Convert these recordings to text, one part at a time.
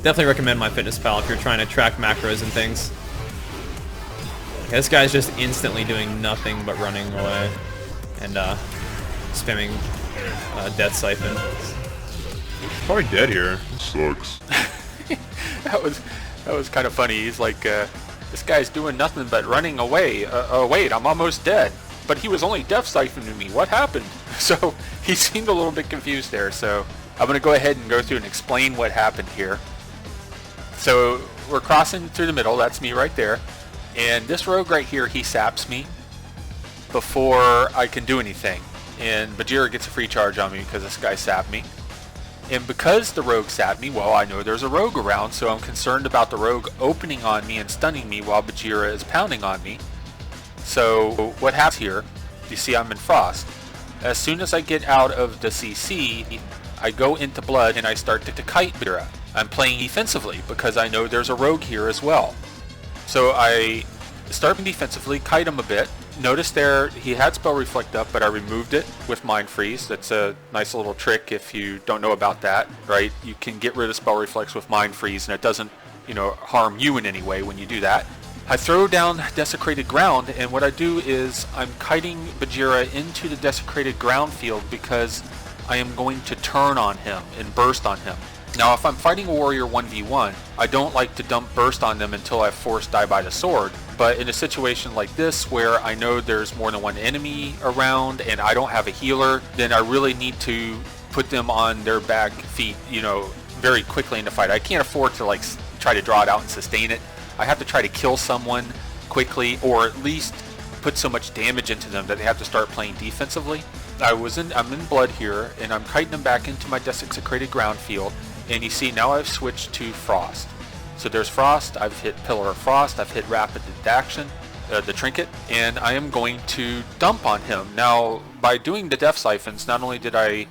Definitely recommend MyFitnessPal if you're trying to track macros and things. Okay, this guy's just instantly doing nothing but running away and spamming Death Siphon. Probably dead here. Sucks. That was kind of funny. He's like, this guy's doing nothing but running away. Oh wait, I'm almost dead. But he was only Death Siphoning me. What happened? So he seemed a little bit confused there. So I'm going to go ahead and go through and explain what happened here. So we're crossing through the middle. That's me right there. And this rogue right here, he saps me before I can do anything. And Bajira gets a free charge on me because this guy sapped me. And because the rogue sapped me, well, I know there's a rogue around, so I'm concerned about the rogue opening on me and stunning me while Bajira is pounding on me. So what happens here, you see I'm in Frost. As soon as I get out of the CC, I go into Blood and I start to kite Bajira. I'm playing defensively because I know there's a rogue here as well. So I start defensively, kite him a bit. Notice there he had Spell Reflect up, but I removed it with Mind Freeze. That's a nice little trick if you don't know about that, right? You can get rid of Spell Reflex with Mind Freeze, and it doesn't, harm you in any way when you do that. I throw down Desecrated Ground, and what I do is I'm kiting Bajira into the Desecrated Ground field because I am going to turn on him and burst on him. Now, if I'm fighting a warrior 1v1, I don't like to dump burst on them until I've forced die by the sword. But in a situation like this, where I know there's more than one enemy around and I don't have a healer, then I really need to put them on their back feet, very quickly in the fight. I can't afford to try to draw it out and sustain it. I have to try to kill someone quickly, or at least put so much damage into them that they have to start playing defensively. I'm in Blood here, and I'm kiting them back into my Desecrated Ground field. And you see, now I've switched to Frost. So there's Frost, I've hit Pillar of Frost, I've hit Rapid Detection, the Trinket, and I am going to dump on him. Now, by doing the Death Siphons, not only did I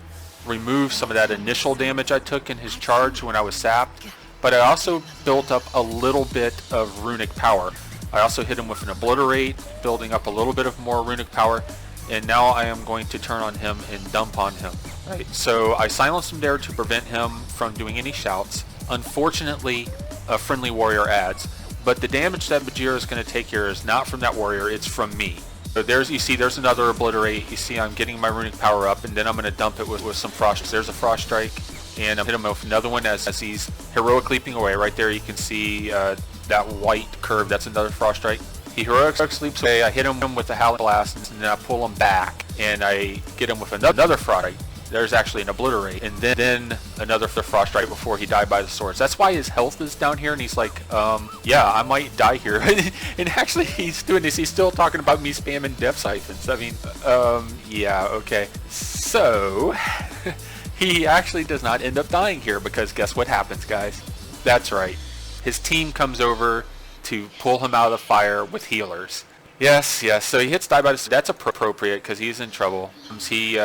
remove some of that initial damage I took in his charge when I was sapped, but I also built up a little bit of runic power. I also hit him with an Obliterate, building up a little bit of more runic power, and now I am going to turn on him and dump on him. Right, so I silenced him there to prevent him from doing any shouts. Unfortunately, a friendly warrior adds, but the damage that Bajira is going to take here is not from that warrior, it's from me. So there's another Obliterate. You see I'm getting my runic power up, and then I'm going to dump it with some Frost. There's a Frost Strike, and I'm hit him with another one as he's heroic leaping away. Right there you can see that white curve, that's another Frost Strike. He heroic leaps away, I hit him with the Howling Blast, and then I pull him back, and I get him with another Frost Strike. There's actually an Obliterate, and then another Frost Strike before he died by the swords. That's why his health is down here, and he's like, yeah, I might die here. And actually, he's doing this. He's still talking about me spamming Death Siphons. I mean, yeah, okay. So, he actually does not end up dying here, because guess what happens, guys? That's right. His team comes over to pull him out of the fire with healers. Yes. So he hits die by the sword. That's appropriate because he's in trouble. He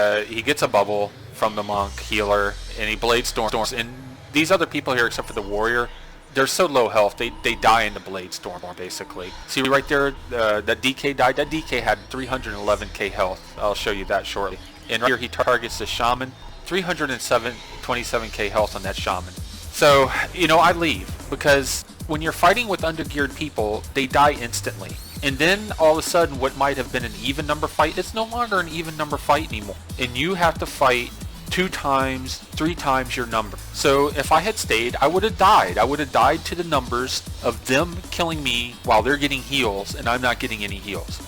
gets a bubble from the monk healer, and he blade storms. And these other people here, except for the warrior, they're so low health. They die in the blade storm basically. See right there, that DK died. That DK had 311k health. I'll show you that shortly. And right here he targets the shaman. 327k health on that shaman. So I leave because when you're fighting with undergeared people, they die instantly. And then all of a sudden what might have been an even number fight, it's no longer an even number fight anymore. And you have to fight 2 times, 3 times your number. So if I had stayed, I would have died. I would have died to the numbers of them killing me while they're getting heals and I'm not getting any heals.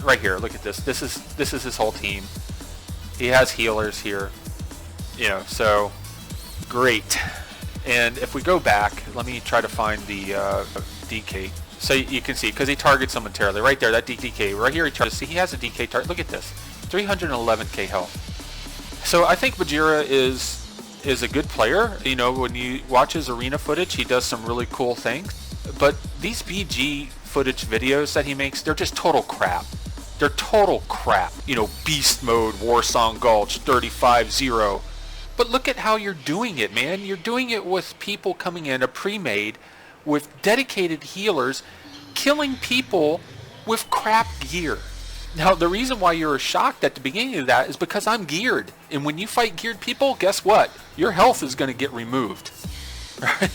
Right here, look at this. This is his whole team. He has healers here. So great. And if we go back, let me try to find the DK. So you can see, because he targets them momentarily. Right there, that DK. Right here, he targets. See, he has a DK target. Look at this. 311k health. So I think Bajira is a good player. When you watch his arena footage, he does some really cool things. But these BG footage videos that he makes, they're just total crap. They're total crap. Beast Mode, Warsong Gulch, 35-0. But look at how you're doing it, man. You're doing it with people coming in, a pre-made, with dedicated healers, killing people with crap gear. Now, the reason why you're shocked at the beginning of that is because I'm geared. And when you fight geared people, guess what? Your health is going to get removed. Right?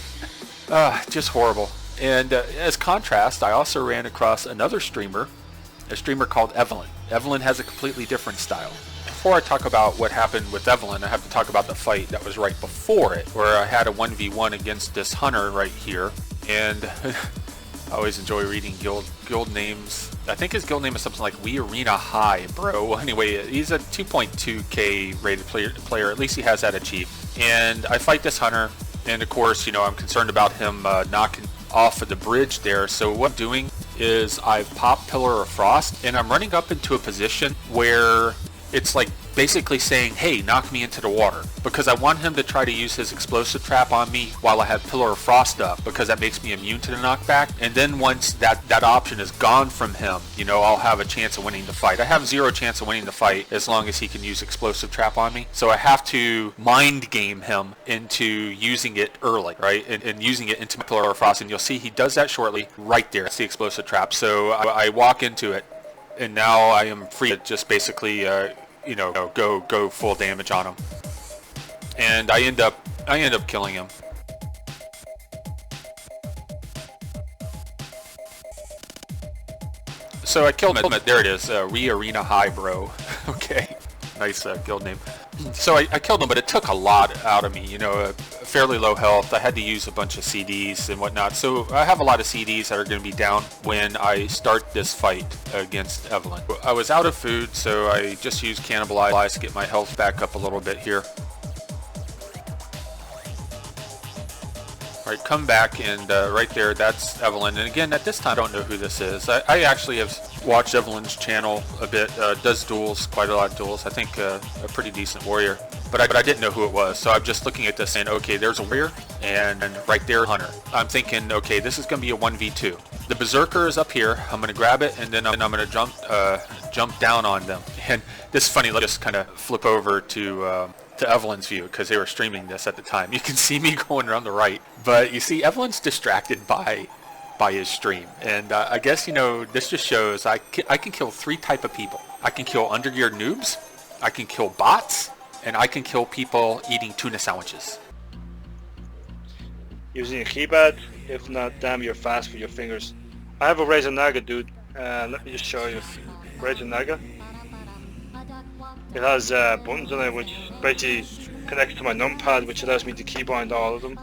Just horrible. And as contrast, I also ran across another streamer, a streamer called Evelyn. Evelyn has a completely different style. Before I talk about what happened with Evelyn, I have to talk about the fight that was right before it, where I had a 1v1 against this hunter right here. And I always enjoy reading guild names. I think his guild name is something like We Arena High, bro. Anyway, he's a 2.2k rated player. At least he has that achieved. And I fight this hunter, and of course, you know, I'm concerned about him knocking off of the bridge there. So what I'm doing is I've popped Pillar of Frost, and I'm running up into a position where it's like basically saying, hey, knock me into the water, because I want him to try to use his explosive trap on me while I have Pillar of Frost up, because that makes me immune to the knockback. And then once that option is gone from him, you know, I'll have a chance of winning the fight. I have 0 chance of winning the fight as long as he can use explosive trap on me. So I have to mind game him into using it early, right? And using it into my Pillar of Frost. And you'll see he does that shortly right there. That's the explosive trap. So I walk into it, and now I am free to just basically you know, go full damage on him, and I end up killing him. So I killed him. There it is, Arena High, bro. Okay, nice guild name. So I killed him, but it took a lot out of me. You know, fairly low health. I had to use a bunch of CDs and whatnot. So I have a lot of CDs that are going to be down when I start this fight against Evelyn. I was out of food, so I just used Cannibalize to get my health back up a little bit here. Alright, come back, and right there, that's Evelyn. And again, at this time, I don't know who this is. I actually have watched Evelyn's channel a bit. Does duels, quite a lot of duels. I think a pretty decent warrior. But I didn't know who it was, so I'm just looking at this saying, okay, there's a warrior, and right there, hunter. I'm thinking, okay, this is going to be a 1v2. The berserker is up here. I'm going to grab it, and then I'm going to jump down on them. And this is funny. Let's just kind of flip over to Evelyn's view, because they were streaming this at the time. You can see me going around the right, but you see Evelyn's distracted by his stream. And I guess, you know, this just shows I can kill 3 type of people. I can kill undergeared noobs, I can kill bots, and I can kill people eating tuna sandwiches. Using a keypad, if not, damn, you're fast with your fingers. I have a Razor Naga, dude. Let me just show you. Razor Naga. It has buttons on it which basically connects to my numpad, which allows me to keybind all of them.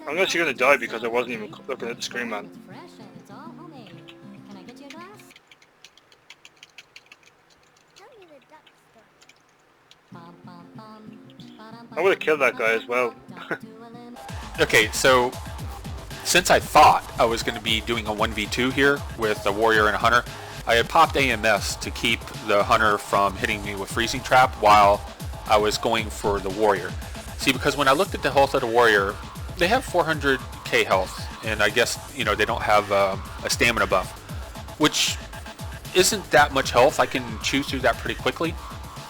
I'm actually going to die because I wasn't even looking at the screen, man. I would have killed that guy as well. Okay, so since I thought I was going to be doing a 1v2 here with a warrior and a hunter, I had popped AMS to keep the hunter from hitting me with freezing trap while I was going for the warrior. See, because when I looked at the health of the warrior, they have 400k health, and I guess, you know, they don't have a stamina buff, which isn't that much health. I can chew through that pretty quickly.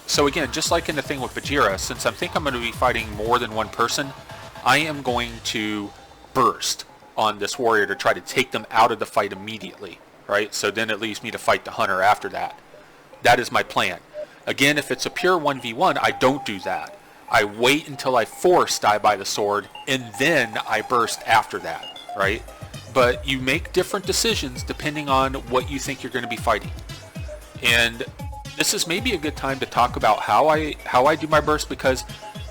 So again, just like in the thing with Bajira, since I think I'm going to be fighting more than one person, I am going to burst on this warrior to try to take them out of the fight immediately, right? So then it leaves me to fight the hunter after that. That is my plan. Again, if it's a pure 1v1, I don't do that. I wait until I force die by the sword, and then I burst after that, right? But you make different decisions depending on what you think you're going to be fighting. And this is maybe a good time to talk about how I do my burst, because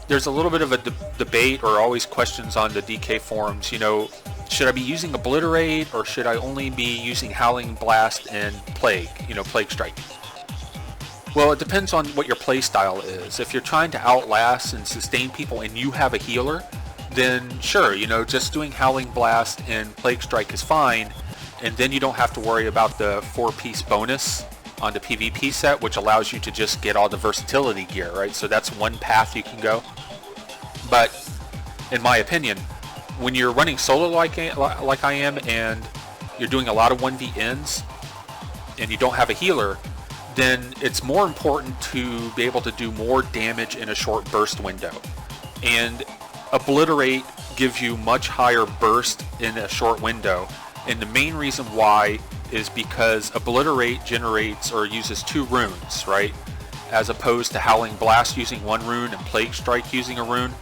there's a little bit of a debate or always questions on the DK forums. You know, should I be using Obliterate, or should I only be using Howling Blast and Plague, you know, Plague Strike? Well, it depends on what your play style is. If you're trying to outlast and sustain people and you have a healer, then sure, you know, just doing Howling Blast and Plague Strike is fine, and then you don't have to worry about the 4-piece bonus on the PvP set, which allows you to just get all the versatility gear, right? So that's one path you can go. But in my opinion, when you're running solo like I am, and you're doing a lot of 1v-ns, and you don't have a healer, then it's more important to be able to do more damage in a short burst window. And Obliterate gives you much higher burst in a short window. And the main reason why is because Obliterate generates or uses 2 runes, right? as opposed to Howling Blast using 1 rune and Plague Strike using a rune.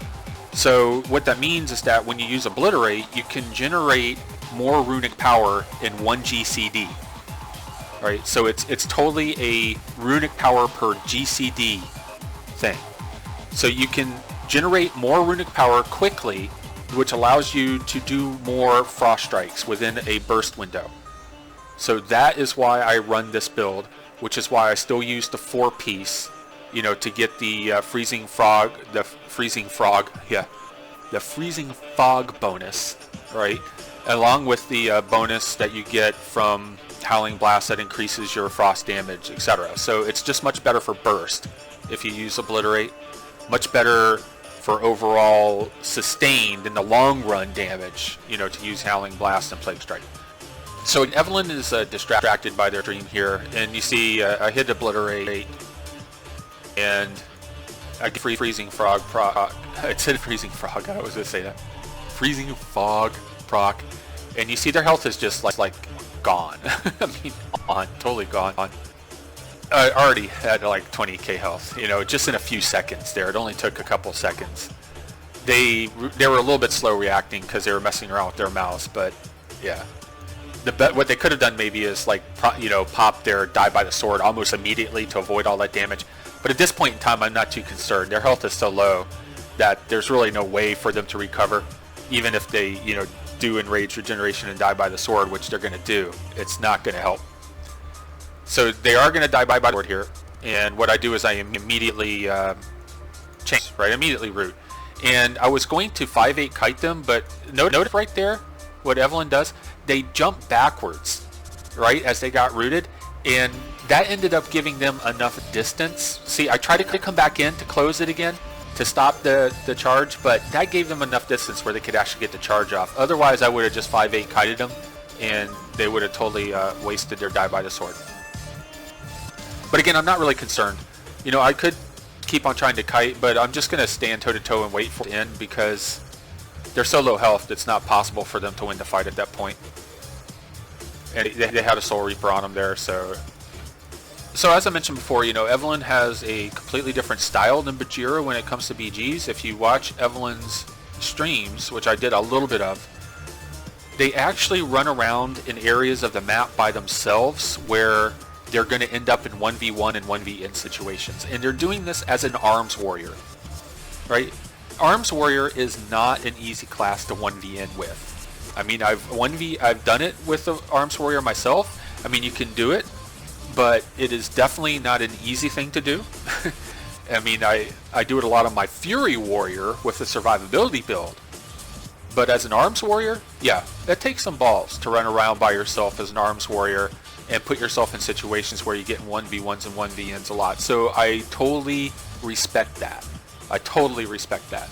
So what that means is that when you use Obliterate, you can generate more runic power in 1 GCD. Right? So it's totally a runic power per GCD thing. So you can generate more runic power quickly, which allows you to do more Frost Strikes within a burst window. So that is why I run this build, which is why I still use the 4-piece, you know, to get the freezing fog bonus, right? Along with the bonus that you get from Howling Blast that increases your frost damage, etc. So it's just much better for burst if you use Obliterate. Much better for overall sustained in the long run damage, you know, to use Howling Blast and Plague Strike. So Evelyn is distracted by their dream here, and you see I hit Obliterate, and I get Freezing Frog proc. I said Freezing Frog, I was going to say that. Freezing Fog proc, and you see their health is just like gone. I mean, totally gone. I already had like 20k health, you know, just in a few seconds there. It only took a couple seconds. They were a little bit slow reacting because they were messing around with their mouse, but yeah. What they could have done maybe is like, pop their Die by the Sword almost immediately to avoid all that damage. But at this point in time, I'm not too concerned. Their health is so low that there's really no way for them to recover, even if they, do Enrage Regeneration and Die by the Sword, which they're going to do. It's not going to help. So they are going to die by the sword here, and what I do is I immediately change, right? Immediately root. And I was going to 5-8 kite them, but notice right there what Evelyn does. They jump backwards, right, as they got rooted, and that ended up giving them enough distance. See, I tried to come back in to close it again to stop the charge, but that gave them enough distance where they could actually get the charge off. Otherwise, I would have just 5-8 kited them, and they would have totally wasted their Die by the Sword. But again, I'm not really concerned. I could keep on trying to kite, but I'm just going to stand toe-to-toe and wait for it to end because they're so low health, it's not possible for them to win the fight at that point. And they had a Soul Reaper on them there, so as I mentioned before, Evelyn has a completely different style than Bajira when it comes to BGs. If you watch Evelyn's streams, which I did a little bit of, they actually run around in areas of the map by themselves where they're going to end up in 1v1 and 1vn situations. And they're doing this as an Arms Warrior, right? Arms Warrior is not an easy class to 1vn with. I mean, I've done it with the Arms Warrior myself. I mean, you can do it, but it is definitely not an easy thing to do. I mean, I do it a lot on my Fury Warrior with the survivability build. But as an Arms Warrior, yeah, that takes some balls to run around by yourself as an Arms Warrior and put yourself in situations where you get 1v1s and 1vns a lot. So I totally respect that. I totally respect that.